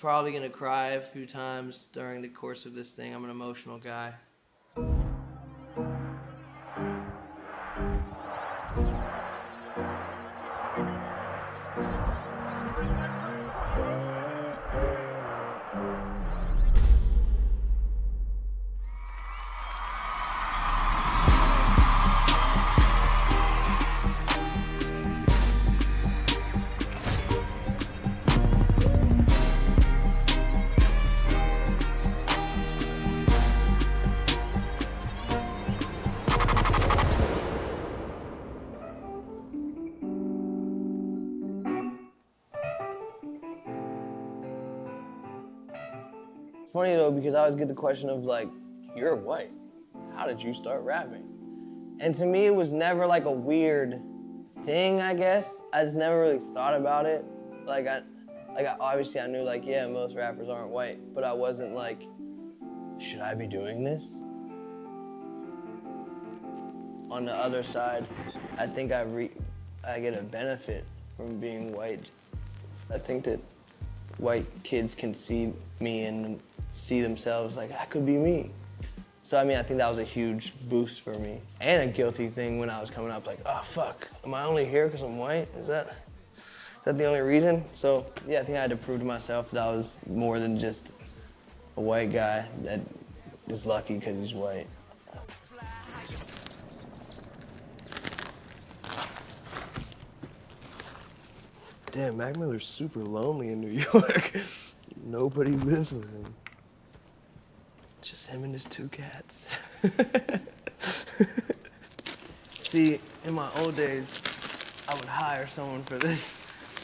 Probably gonna cry a few times during the course of this thing. I'm an emotional guy. Funny though, because I always get the question of like, you're white. How did you start rapping? And to me, it was never like a weird thing, I guess. I just never really thought about it. Obviously I knew like, yeah, most rappers aren't white, but I wasn't like, should I be doing this? On the other side, I think I get a benefit from being white. I think that white kids can see me and see themselves like, that could be me. So I mean, I think that was a huge boost for me. And a guilty thing when I was coming up, like, oh fuck, am I only here because I'm white? Is that the only reason? So yeah, I think I had to prove to myself that I was more than just a white guy that is lucky because he's white. Damn, Mac Miller's super lonely in New York. Nobody lives with him. It's just him and his 2 cats. See, in my old days, I would hire someone for this,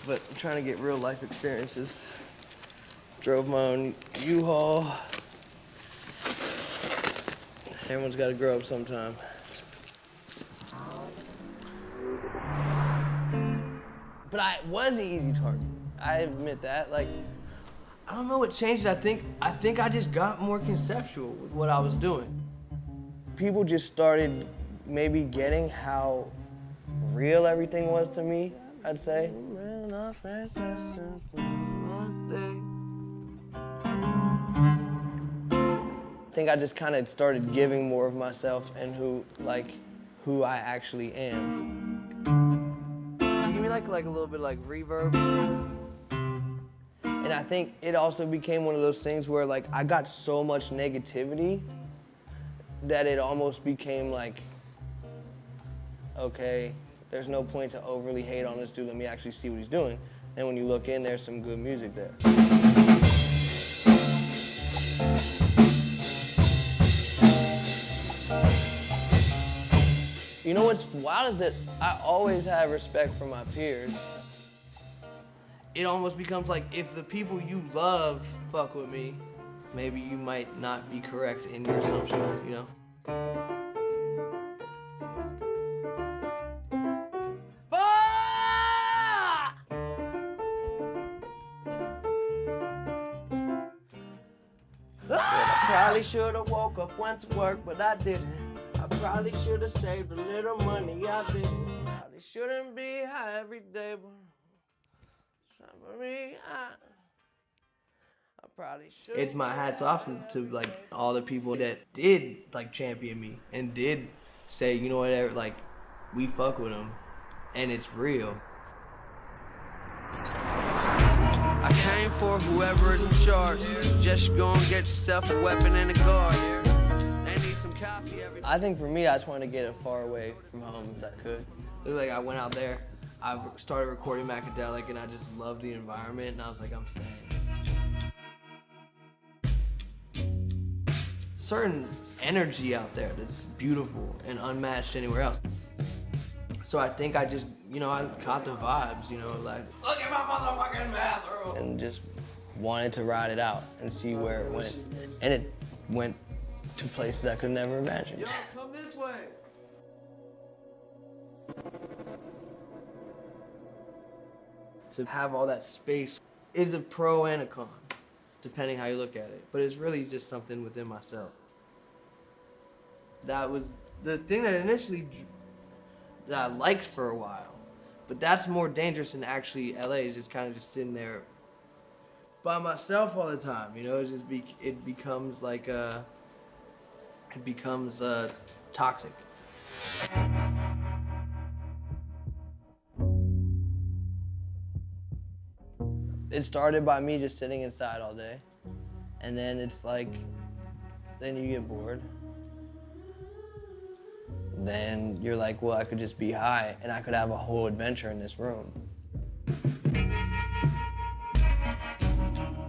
but I'm trying to get real life experiences. Drove my own U-Haul. Everyone's got to grow up sometime. But I was an easy target. I admit that. Like, I don't know what changed it. I think I just got more conceptual with what I was doing. People just started maybe getting how real everything was to me, I'd say. I think I just kind of started giving more of myself and who I actually am. Give me like a little bit like reverb. And I think it also became one of those things where like I got so much negativity that it almost became like, okay, there's no point to overly hate on this dude, let me actually see what he's doing. And when you look in, there's some good music there. You know what's wild is that I always have respect for my peers. It almost becomes like if the people you love fuck with me, maybe you might not be correct in your assumptions, you know? I probably should've woke up, went to work, but I didn't. I probably should've saved a little money, I didn't. Probably shouldn't be high every day, but for me, I probably should. It's my hats off to like all the people that did like champion me and did say, you know what, like we fuck with them, and it's real. I came for whoever is in charge. Just go and get yourself a weapon and a guard. They need some coffee every day. I think for me, I just wanted to get as far away from home as I could. Like I went out there, I started recording Macadelic, and I just loved the environment, and I was like, I'm staying. Certain energy out there that's beautiful and unmatched anywhere else. So I think I just, you know, I caught the vibes, you know, like, look at my motherfucking bathroom! And just wanted to ride it out and see where it went. And it went to places I could never imagine. Yo, come this way! To have all that space is a pro and a con, depending how you look at it. But it's really just something within myself. That was the thing that initially that I liked for a while. But that's more dangerous than actually LA is just kind of just sitting there by myself all the time. You know, it becomes like toxic. It started by me just sitting inside all day, and then it's like, then you get bored. Then you're like, well, I could just be high and I could have a whole adventure in this room.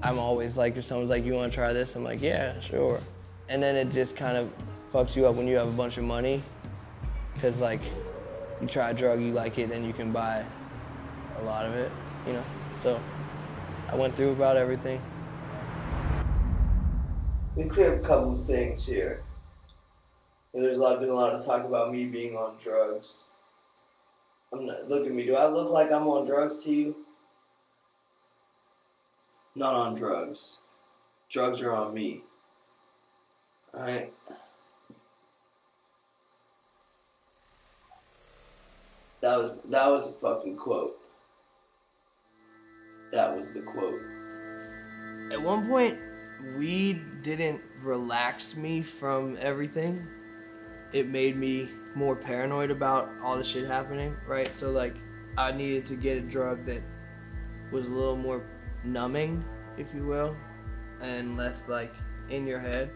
I'm always like, if someone's like, you wanna try this? I'm like, yeah, sure. And then it just kind of fucks you up when you have a bunch of money, because like, you try a drug, you like it, then you can buy a lot of it, you know? So I went through about everything. We clear up a couple of things here. There's been a lot of talk about me being on drugs. Look at me, do I look like I'm on drugs to you? Not on drugs. Drugs are on me. All right? That was a fucking quote. That was the quote. At one point, weed didn't relax me from everything. It made me more paranoid about all the shit happening, right? So like, I needed to get a drug that was a little more numbing, if you will, and less like in your head.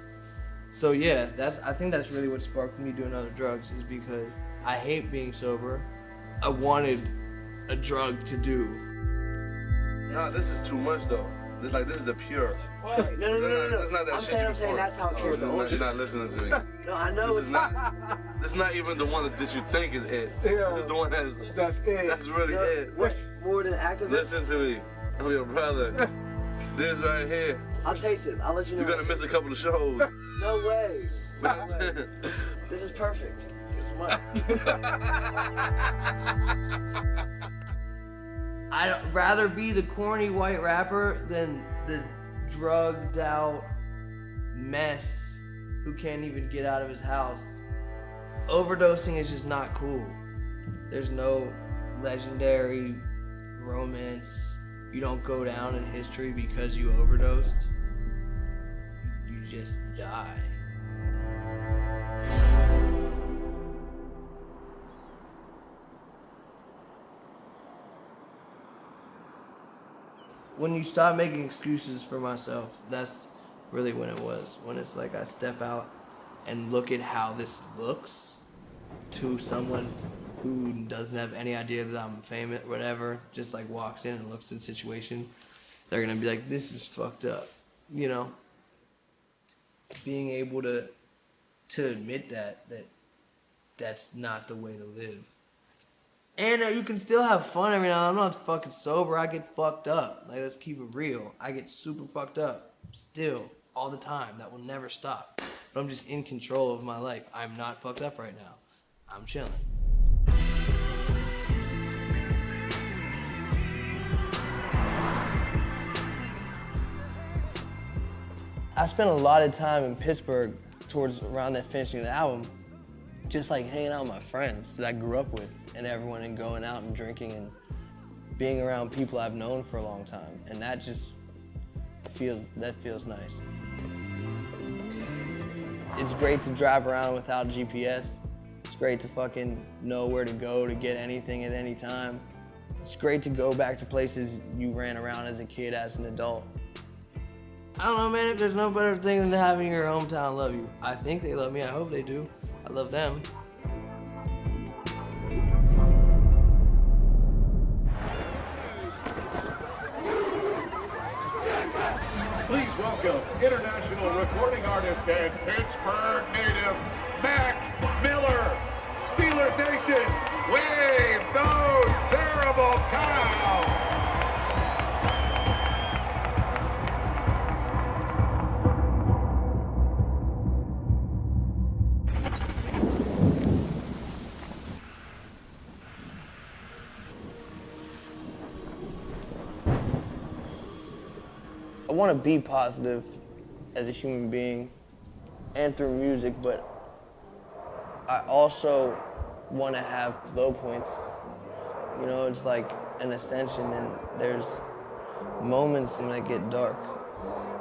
So yeah, I think that's really what sparked me doing other drugs, is because I hate being sober. I wanted a drug to do. Nah, this is too much though. This is the pure. Wait, no. It's not that I'm shit. saying that's how it cures the whole You're not listening to me. No, I know This is not even the one that you think is it. Yeah. This is the one That's it. that's really it. more than active. Listen to me. I'm your brother. This right here. I'll taste it. I'll let you know. You're gonna miss a couple of shows. No way. No way. This is perfect. It's mine. I'd rather be the corny white rapper than the drugged out mess who can't even get out of his house. Overdosing is just not cool. There's no legendary romance. You don't go down in history because you overdosed. You just die. When you stop making excuses for myself, that's really when it was. When it's like I step out and look at how this looks to someone who doesn't have any idea that I'm famous, whatever, just like walks in and looks at the situation, they're gonna be like, this is fucked up, you know? Being able to admit that's not the way to live. And you can still have fun every now and then. I'm not fucking sober, I get fucked up. Like, let's keep it real. I get super fucked up, still, all the time. That will never stop. But I'm just in control of my life. I'm not fucked up right now. I'm chilling. I spent a lot of time in Pittsburgh around that finishing the album, just like hanging out with my friends that I grew up with, and everyone, and going out and drinking and being around people I've known for a long time. And that just feels nice. It's great to drive around without GPS. It's great to fucking know where to go to get anything at any time. It's great to go back to places you ran around as a kid, as an adult. I don't know, man, if there's no better thing than having your hometown love you. I think they love me, I hope they do. I love them. Please welcome international recording artist and Pittsburgh native, Mac Miller. Steelers Nation, wave those terrible towels. I want to be positive as a human being and through music, but I also want to have low points. You know, it's like an ascension, and there's moments when it get dark,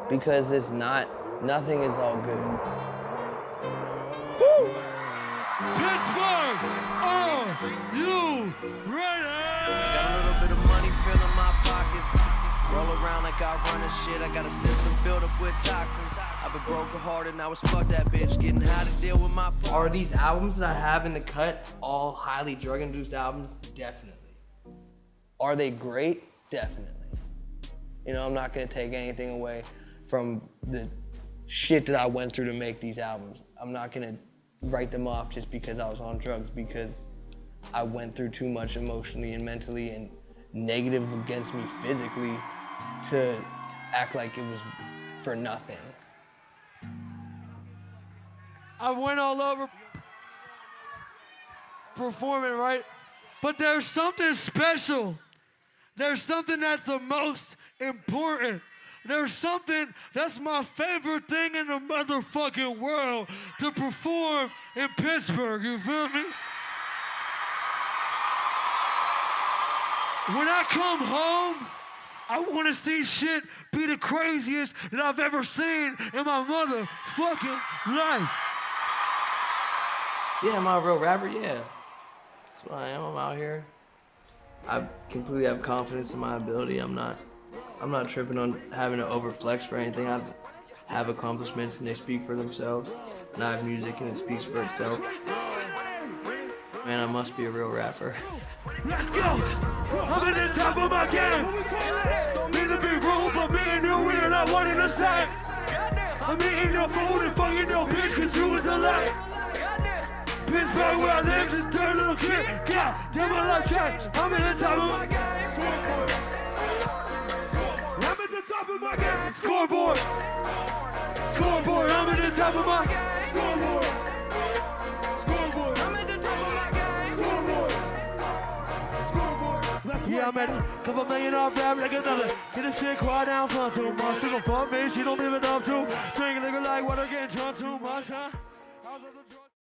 because nothing is all good. Pittsburgh, are you ready? I got a little bit of money filling my pockets. Roll around like I run this shit. I got a system filled up with toxins. I've been broken-hearted, now it's fuck that bitch. Getting how to deal with my... Are these albums that I have in the cut all highly drug-induced albums? Definitely. Are they great? Definitely. You know, I'm not gonna take anything away from the shit that I went through to make these albums. I'm not gonna write them off just because I was on drugs, because I went through too much emotionally and mentally and negative against me physically to act like it was for nothing. I went all over performing, right? But there's something special. There's something that's the most important. There's something that's my favorite thing in the motherfucking world, to perform in Pittsburgh, you feel me? When I come home, I want to see shit be the craziest that I've ever seen in my motherfucking life. Yeah, am I a real rapper? Yeah. That's what I am. I'm out here. I completely have confidence in my ability. I'm not tripping on having to overflex or anything. I have accomplishments and they speak for themselves. And I have music and it speaks for itself. Man, I must be a real rapper. Let's go! I'm at the top of my game. Need to be rude, but me and you, we are not one and the same. I'm eating your food and fucking your bitch, cause you was a light. Pittsburgh, where I live, just turn little kid. God damn, my life changed. I'm at the top of my game. I'm at the top of my game. Scoreboard. Scoreboard, I'm at the top of my game. Scoreboard. Scoreboard, I'm at the top of my game. Scoreboard. Scoreboard. Yeah, I'm at it. Couple million off rap like another. Get this shit quiet down, son, too much. She gon' fuck me, she don't live enough to. Drink a nigga like water, getting drunk too much, huh?